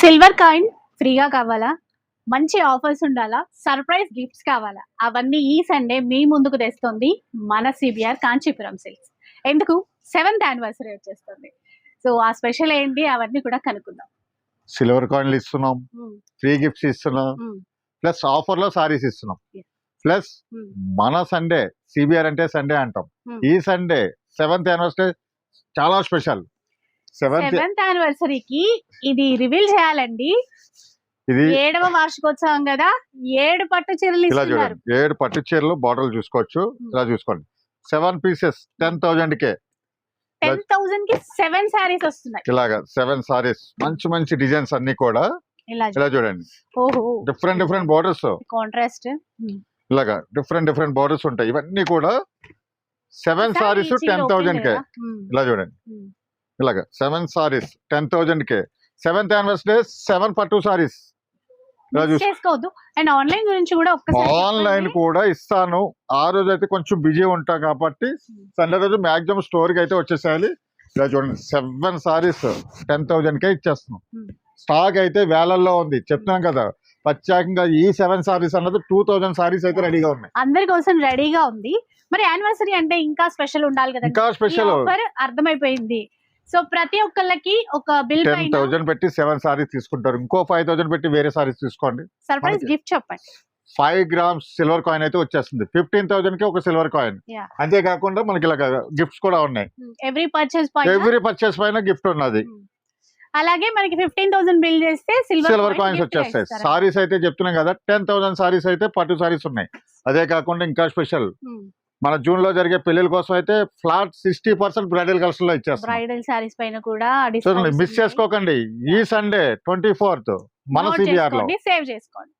Silver coin ఫ్రీగా కావాలా? మంచి ఆఫర్స్ ఉండాలా? సర్ప్రైజ్ గిఫ్ట్స్ కావాలా? అవన్నీ ఈ సండే మీ ముందుకు తెస్తుంది మన సిబిఆర్ కాంచీపురం సిల్క్స్. ఎందుకు? 7th యానివర్సరీ వచ్చేస్తుంది. సో ఆ స్పెషల్ ఏంటి అవన్నీ కూడా కనుక్కుందాం. సిల్వర్ కాయిన్లు ఇస్తున్నాం, ఫ్రీ గిఫ్ట్స్ ఇస్తున్నాం, ప్లస్ ఆఫర్ లో సారీస్ ఇస్తున్నాం. ప్లస్ మన సండే సిబిఆర్ అంటే సండే అంటాం. ఈ సండే 7th యానివర్సరీ చాలా స్పెషల్. 7th యానివర్సరీకి ఇది రివీల్ చేయాలండి. ఇది 7వ వార్షికోత్సవం కదా, 7 పట్టు చీరలు ఇలా ఇస్తున్నారు. చూడండి, 7 పట్టు చీరలు బార్డర్లు చూసుకోవచ్చు. ఇలా చూసుకోండి, 7 పీసెస్ 10,000 కే 10,000 కి 7 సారీస్ వస్తున్నాయి. ఇలాగా 7 సారీస్, మంచి మంచి డిజైన్స్ అన్ని కూడా ఇలా చూడండి. ఓహో, డిఫరెంట్ బార్డర్స్, కాంట్రాస్ట్ ఇలాగా డిఫరెంట్ బార్డర్స్ ఉంటాయి. ఇవన్నీ కూడా 7 సారీస్ 10,000 కే. ఇలా చూడండి, ఇలాగా 7 సారీస్ 10,000 కే. 7th యానివర్సరీ 7 పట్టు సారీస్ ఇలా చేసుకోవద్దు. అండ్ ఆన్లైన్ గురించి కూడా ఆన్లైన్ కూడా ఇస్తాను. ఆ రోజు అయితే కొంచెం బిజీ ఉంటాం కాబట్టి సండే రోజు మాక్సిమం స్టోర్ కి అయితే వచ్చేసేయాలి. ఇలా చూడండి, 7 సారీస్ 10,000 కే ఇచ్చేస్తున్నాం. స్టాక్ అయితే వేలల్లో ఉంది, చెప్తున్నాం కదా. ప్రత్యేకంగా ఈ 7 సారీస్ అన్నది 2,000 సారీస్ అయితే రెడీగా ఉన్నాయి, అందరి కోసం రెడీగా ఉంది. మరి యానివర్సరీ అంటే ఇంకా స్పెషల్ ఉండాలి కదా, ఇంకా స్పెషల్ అర్థమైపోయింది. సో ప్రతి ఒక్కళ్ళకి ఒక బిల్ 10,000 పెట్టి 7 సారీస్ తీసుకుంటారు. ఇంకో 5,000 పెట్టి వేరే సారీస్ తీసుకోండి. సర్ప్రైజ్ గిఫ్ట్ చెప్పండి. 5 grams సిల్వర్ కాయిన్ అయితే వచ్చేస్తుంది. 15,000 కి ఒక సిల్వర్ కాయిన్. అంతేకాకుండా మనకి ఇలా గిఫ్ట్స్ కూడా ఉన్నాయి. ఎవ్రీ పర్చేస్ పైన గిఫ్ట్ ఉన్నది. అలాగే మనకి 15,000 బిల్ చేస్తే సిల్వర్ కాయిన్స్ వచ్చేస్తాయి. సారీస్ అయితే చెప్తున్నాం కదా, 10,000 సారీస్ అయితే పట్టు సారీస్ ఉన్నాయి. అదే కాకుండా ఇంకా స్పెషల్, మన జూన్ లో జరిగే పెళ్లిల కోసం అయితే ఫ్లాట్ 60% బ్రైడల్ కలెక్షన్ లో ఇచ్చేస్తాం. బ్రైడల్ సారీస్ పైన కూడా మిస్ చేసుకోకండి. ఈ సండే 24th మన సిబిఆర్ లో సేవ్ చేసుకోండి.